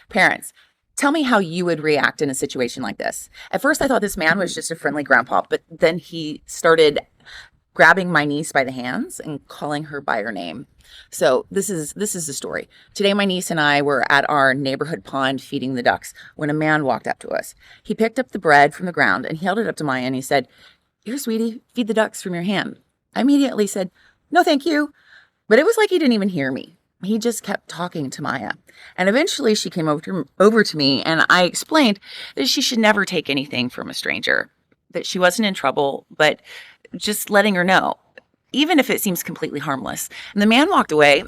Parents, tell me how you would react in a situation like this. At first, I thought this man was just a friendly grandpa, but then he started grabbing my niece by the hands and calling her by her name. So this is the story. Today my niece and I were at our neighborhood pond feeding the ducks when a man walked up to us. He picked up the bread from the ground and he held it up to Maya and he said, "Here, sweetie, feed the ducks from your hand." I immediately said, "No, thank you." But it was like he didn't even hear me. He just kept talking to Maya. And eventually she came over to me and I explained that she should never take anything from a stranger, that she wasn't in trouble, but just letting her know, even if it seems completely harmless. And the man walked away,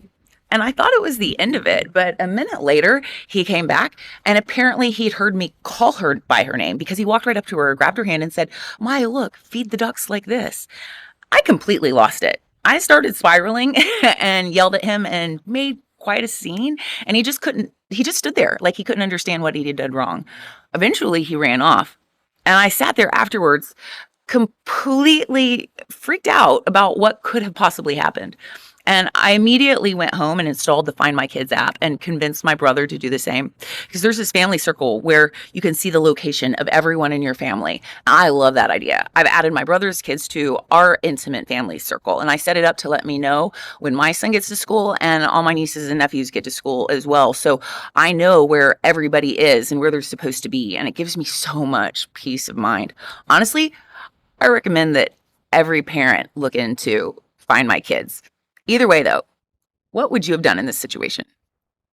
and I thought it was the end of it. But a minute later, he came back, and apparently he'd heard me call her by her name because he walked right up to her, grabbed her hand, and said, "Maya, look, feed the ducks like this." I completely lost it. I started spiraling and yelled at him and made quite a scene. And he just stood there like he couldn't understand what he did wrong. Eventually, he ran off. And I sat there afterwards completely freaked out about what could have possibly happened. And I immediately went home and installed the Find My Kids app and convinced my brother to do the same. Because there's this family circle where you can see the location of everyone in your family. I love that idea. I've added my brother's kids to our intimate family circle. And I set it up to let me know when my son gets to school and all my nieces and nephews get to school as well. So I know where everybody is and where they're supposed to be. And it gives me so much peace of mind. Honestly, I recommend that every parent look into Find My Kids. Either way, though, what would you have done in this situation?